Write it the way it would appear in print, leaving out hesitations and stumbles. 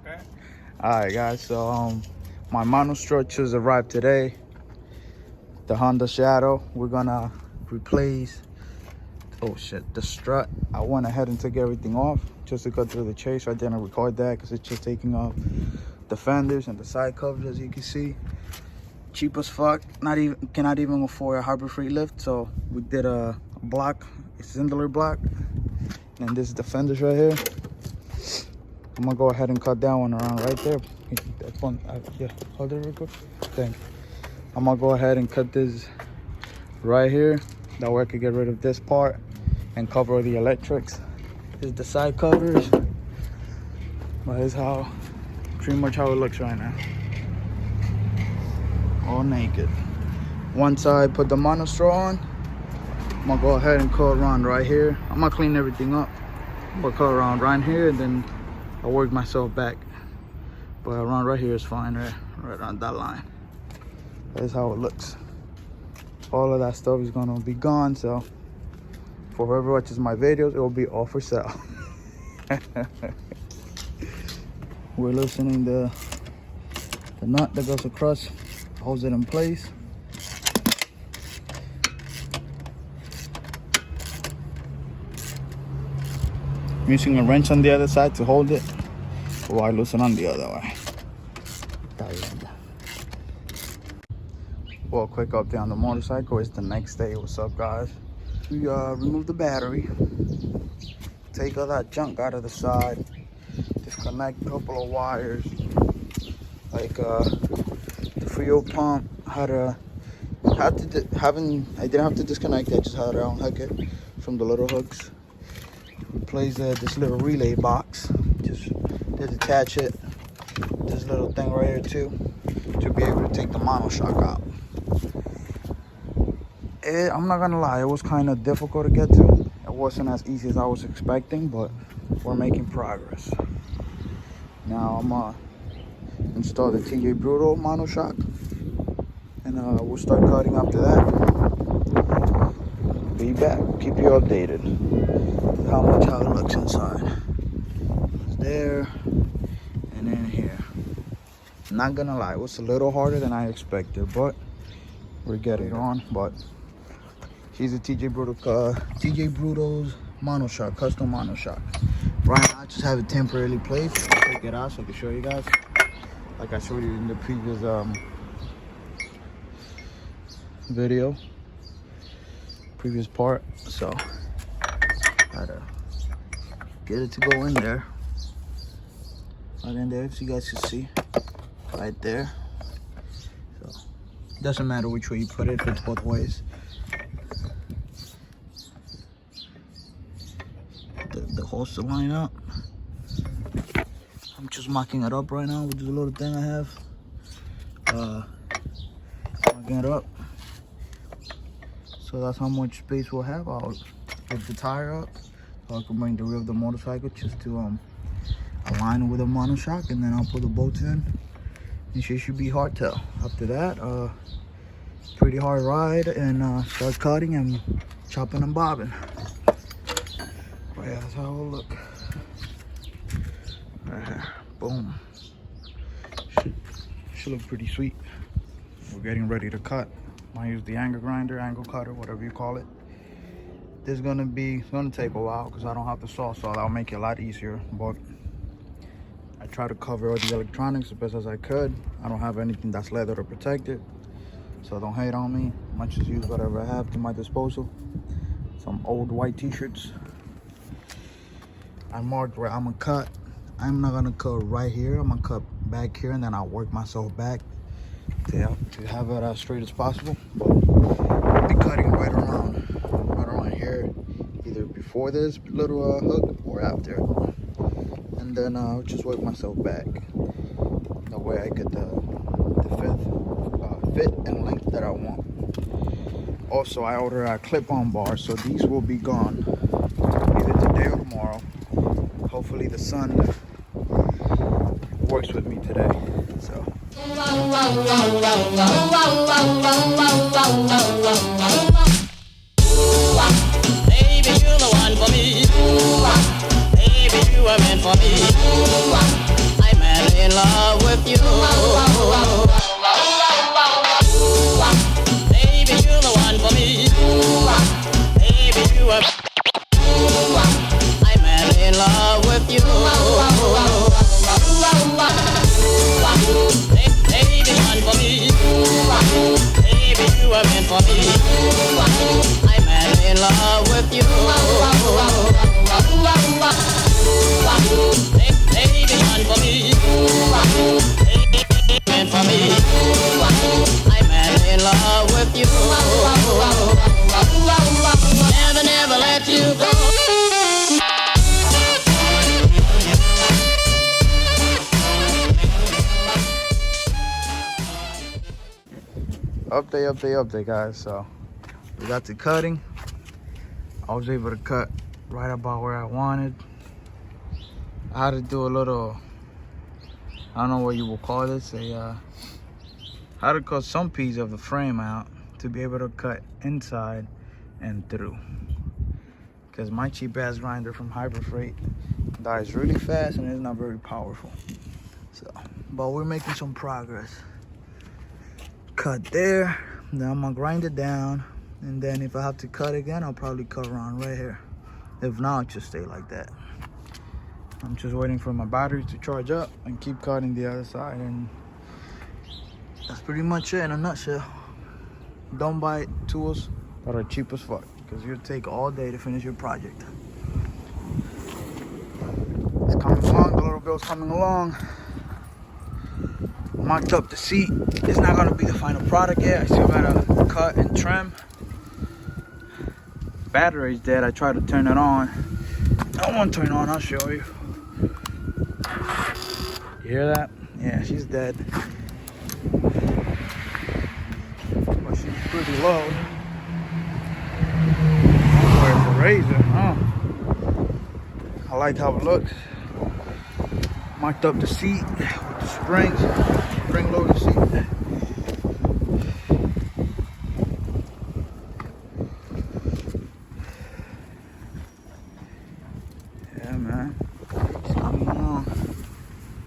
Okay. Alright guys, so my Monoshock just arrived today. The Honda Shadow. We're gonna replace the strut. I went ahead and took everything off just to cut through the chase. I didn't record that because it's just taking off the fenders and the side covers, as you can see. Cheap as fuck. Cannot even afford a Harbor Freight lift, so we did a block, a Zindler block. And this is the fenders right here. I'm gonna go ahead and cut that one around right there. That's one. Yeah, hold it real quick. Thank you. I'm gonna go ahead and cut this right here. That way I could get rid of this part and cover the electrics. This is the side covers. But this is pretty much how it looks right now. All naked. One side, put the Monoshock on. I'm gonna go ahead and cut around right here. I'm gonna clean everything up. I'm gonna cut around right here, and then I'll work myself back. But around right here is fine, right on that line. That's how it looks. All of that stuff is gonna be gone, so for whoever watches my videos, it will be all for sale. We're loosening the nut that goes across, holds it in place. I'm using a wrench on the other side to hold it while I loosen on the other way. Well, quick update on the motorcycle. It's the next day. What's up, guys? We removed the battery, take all that junk out of the side, disconnect a couple of wires, like the fuel pump. I didn't have to disconnect it. I just had to unhook it from the little hooks. Replace this little relay box. Just detach it. This little thing right here too, to be able to take the Monoshock out. I'm not gonna lie, it was kind of difficult to get to. It wasn't as easy as I was expecting, but we're making progress. Now I'm gonna install the TJ Brutal Monoshock, and we'll start cutting after that. Be back, keep you updated. How it looks inside. It's there, and then here. Not gonna lie, it was a little harder than I expected, but we're getting on. But here's a TJ Brutal's Monoshock, custom Monoshock. Right now I just have it temporarily placed. I'll take it out so I can show you guys, like I showed you in the previous previous part. So gotta get it to go in there. Right in there, so you guys can see. Right there. So doesn't matter which way you put it, fits both ways. The holes to line up. I'm just mocking it up right now with this little thing I have. Mocking it up. So that's how much space we'll have. I'll put the tire up so I can bring the rear of the motorcycle just to align with the Monoshock, and then I'll put the bolts in. And she should be hardtail. After that, pretty hard ride, and start cutting and chopping and bobbing. But yeah, that's how it'll look. Right here. Boom. Should look pretty sweet. We're getting ready to cut. I use the angle grinder, angle cutter, whatever you call it. This is gonna take a while because I don't have the saw, so that'll make it a lot easier. But I try to cover all the electronics as best as I could. I don't have anything that's leather to protect it, so don't hate on me. I might just use whatever I have to my disposal. Some old white t-shirts. I marked where I'm gonna cut. I'm not gonna cut right here. I'm gonna cut back here, and then I'll work myself back to have it as straight as possible. But I'll be cutting right around here, either before this little hook or after. And then I'll just work myself back. That way I get the fit and length that I want. Also, I ordered a clip-on bar, so these will be gone either today or tomorrow. Hopefully the sun works with me today. So. Baby, you're the one for me. Baby, you were meant for me. I'm in love with you. Baby, you're the one for me. Baby, you are. I'm madly in love with you. Baby, one for me. Baby, you are meant for me. I'm madly in love with you. Baby, one for me. Baby, meant for me. I'm madly in love with you. Never, never let you go. Update, guys. So we got to cutting. I was able to cut right about where I wanted. I had to do a little, I don't know what you will call this, I had to cut some piece of the frame out to be able to cut inside and through. Because my cheap ass grinder from Harbor Freight dies really fast and it's not very powerful. So, but we're making some progress. Cut there, then I'm gonna grind it down, and then if I have to cut again, I'll probably cut around right here. If not, I'll just stay like that. I'm just waiting for my battery to charge up and keep cutting the other side, and that's pretty much it in a nutshell. Don't buy tools that are cheap as fuck, because it'll take all day to finish your project. It's coming along, the little girl's coming along. Marked up the seat. It's not gonna be the final product yet. I still gotta cut and trim. Battery's dead. I tried to turn it on. I won't turn on, I'll show you. You hear that? Yeah, she's dead. But she's pretty low. Where's the razor? Oh. I like how it looks. Marked up the seat with the springs. Spring loaded seat.